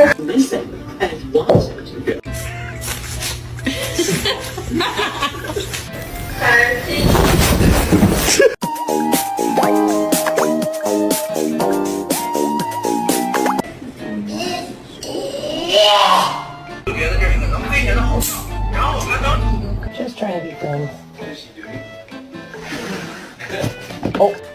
Listen and watch it. 就觉得这是个能飞起来的好鸟，然后我们能。 Just trying to be friends. Oh.